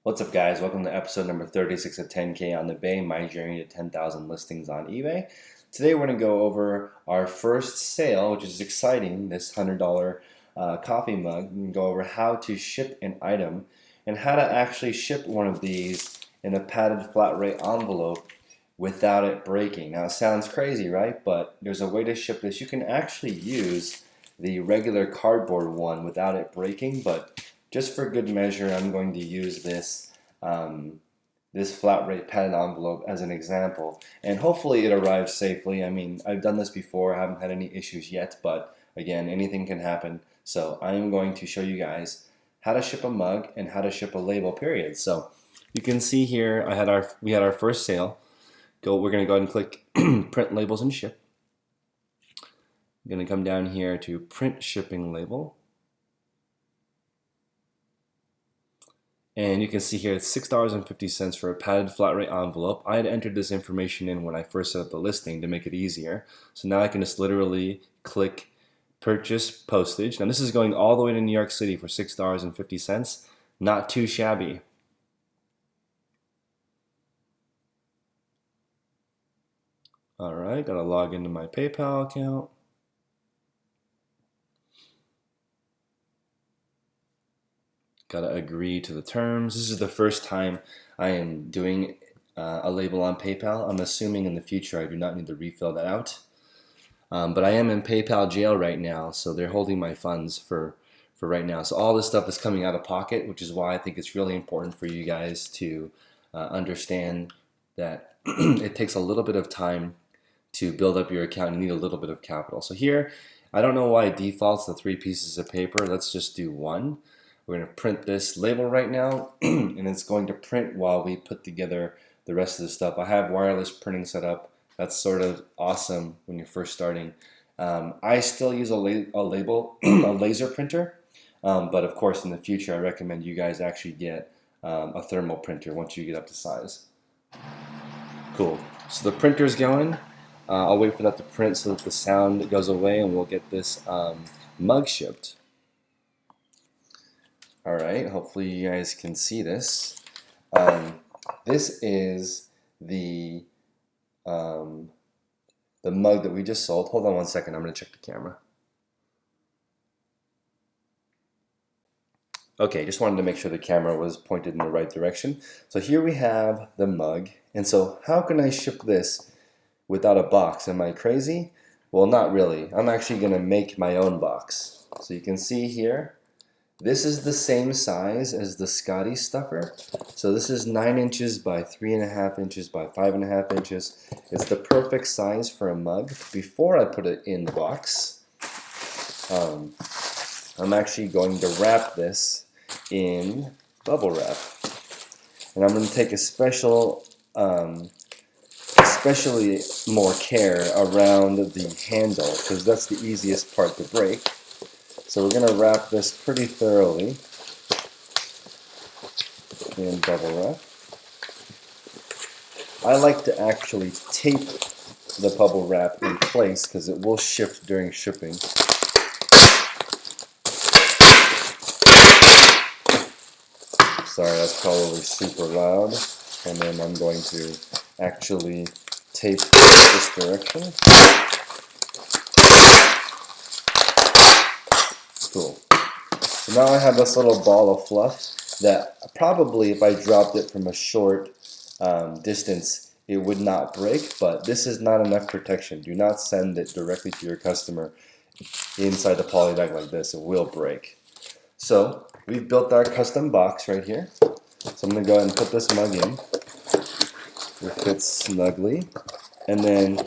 What's up, guys? Welcome to episode number 36 of 10K on the Bay, my journey to 10,000 listings on eBay. Today we're going to go over our first sale, which is exciting, this $100 coffee mug. We can go over how to ship an item and how to actually ship one of these in a padded flat rate envelope without it breaking. Now it sounds crazy, right? But there's a way to ship this. You can actually use the regular cardboard one without it breaking, but just for good measure, I'm going to use this this flat rate padded envelope as an example, and hopefully it arrives safely. I mean, I've done this before, I haven't had any issues yet, but again, anything can happen. So I am going to show you guys how to ship a mug and how to ship a label, period. So you can see here, we had our first sale. We're going to go ahead and click print labels and ship. I'm going to come down here to print shipping label. And you can see here it's $6.50 for a padded flat rate envelope. I had entered this information in when I first set up the listing to make it easier. So now I can just literally click purchase postage. Now this is going all the way to New York City for $6.50. Not too shabby. Alright, gotta log into my PayPal account. Gotta agree to the terms. This is the first time I am doing a label on PayPal. I'm assuming in the future I do not need to refill that out. But I am in PayPal jail right now, so they're holding my funds for right now. So all this stuff is coming out of pocket, which is why I think it's really important for you guys to understand that it takes a little bit of time to build up your account. You need a little bit of capital. So here, I don't know why it defaults to 3 pieces of paper. Let's just do 1. We're going to print this label right now, and it's going to print while we put together the rest of the stuff. I have wireless printing set up. That's sort of awesome when you're first starting. I still use a laser printer, but of course in the future I recommend you guys actually get a thermal printer once you get up to size. Cool. So the printer's going. I'll wait for that to print so that the sound goes away, and we'll get this mug shipped. Alright, hopefully you guys can see this. This is the mug that we just sold. Hold on one second, I'm going to check the camera. Okay, just wanted to make sure the camera was pointed in the right direction. So here we have the mug, and so how can I ship this without a box? Am I crazy? Well, not really. I'm actually going to make my own box. So you can see here, this is the same size as the Scotty stuffer. So this is 9 inches by 3.5 inches by 5.5 inches. It's the perfect size for a mug. Before I put it in the box, I'm actually going to wrap this in bubble wrap. And I'm going to take especially more care around the handle, because that's the easiest part to break. So we're going to wrap this pretty thoroughly in bubble wrap. I like to actually tape the bubble wrap in place because it will shift during shipping. Sorry, that's probably super loud. And then I'm going to actually tape this direction. Cool. So now I have this little ball of fluff that probably if I dropped it from a short distance it would not break, but this is not enough protection. Do not send it directly to your customer inside the poly bag like this. It will break. So we've built our custom box right here. So I'm going to go ahead and put this mug in. It fits snugly. And then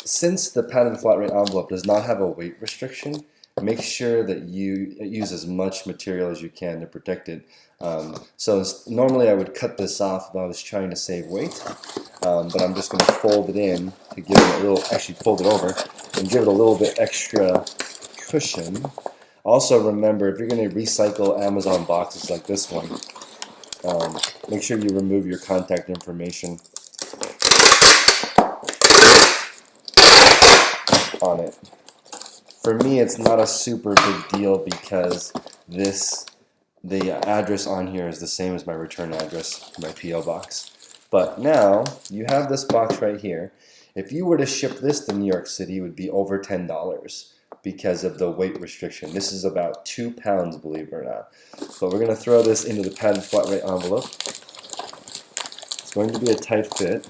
since the padded flat rate envelope does not have a weight restriction, make sure that you use as much material as you can to protect it. So normally I would cut this off if I was trying to save weight, but I'm just going to fold it in to give it a little, actually fold it over and give it a little bit extra cushion. Also remember, if you're going to recycle Amazon boxes like this one, make sure you remove your contact information on it. For me, it's not a super big deal because this the address on here is the same as my return address for my P.O. box. But now you have this box right here. If you were to ship this to New York City, it would be over $10 because of the weight restriction. This is about 2 pounds, believe it or not. But we're going to throw this into the padded flat rate envelope. It's going to be a tight fit.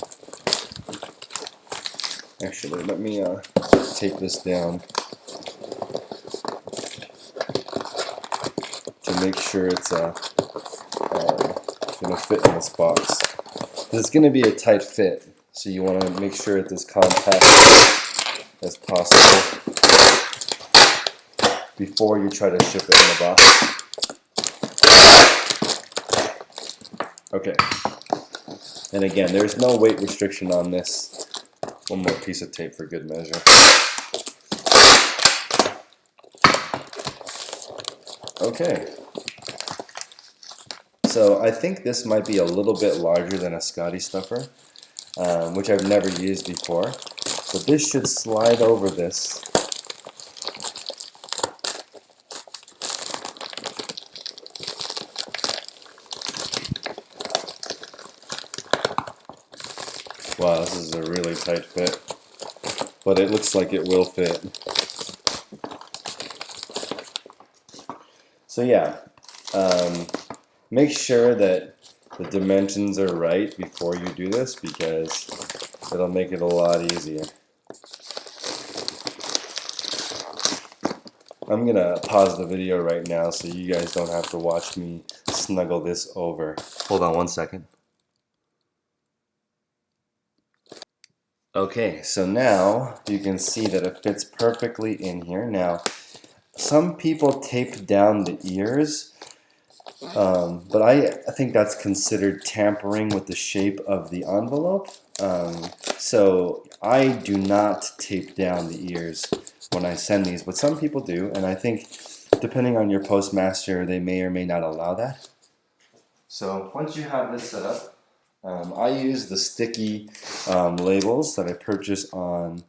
Actually, let me tape this down to make sure it's going to fit in this box. It's going to be a tight fit, so you want to make sure it's as compact as possible before you try to ship it in a box. Okay. And again, there's no weight restriction on this. One more piece of tape for good measure. Okay. So I think this might be a little bit larger than a Scotty stuffer, which I've never used before. But this should slide over this. Wow, this is a really tight fit, but it looks like it will fit. So yeah, make sure that the dimensions are right before you do this, because it'll make it a lot easier. I'm gonna pause the video right now so you guys don't have to watch me snuggle this over. Hold on one second. Okay, so now you can see that it fits perfectly in here. Now, some people tape down the ears, but I think that's considered tampering with the shape of the envelope. So I do not tape down the ears when I send these, but some people do, and I think depending on your postmaster, they may or may not allow that. So once you have this set up, I use the sticky labels that I purchase on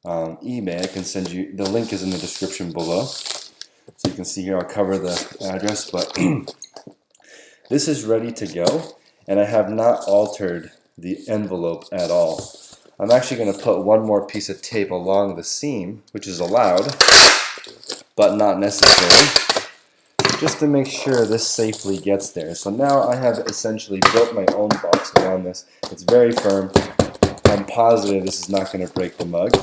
eBay. I can send you, the link is in the description below. So you can see here, I'll cover the address, but this is ready to go, and I have not altered the envelope at all. I'm actually going to put one more piece of tape along the seam, which is allowed, but not necessary, just to make sure this safely gets there. So now I have essentially built my own box around this. It's very firm. I'm positive this is not going to break the mug.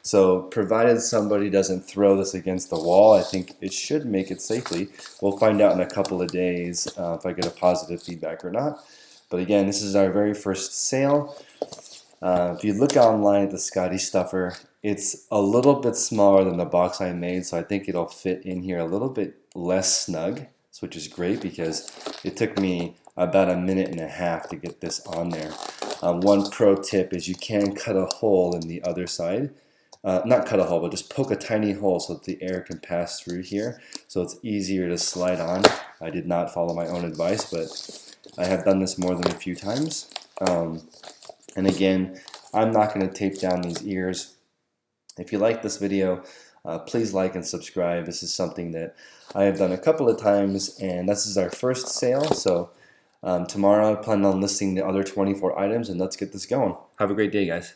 So provided somebody doesn't throw this against the wall, I think it should make it safely. We'll find out in a couple of days if I get a positive feedback or not. But again, this is our very first sale. If you look online at the Scotty stuffer, it's a little bit smaller than the box I made, so I think it'll fit in here a little bit less snug, which is great because it took me about 1.5 minutes to get this on there. One pro tip is you can cut a hole in the other side. Not cut a hole, but just poke a tiny hole so that the air can pass through here, so it's easier to slide on. I did not follow my own advice, but I have done this more than a few times. And again, I'm not going to tape down these ears. If you like this video, please like and subscribe. This is something that I have done a couple of times, and this is our first sale. So tomorrow I plan on listing the other 24 items, and let's get this going. Have a great day, guys.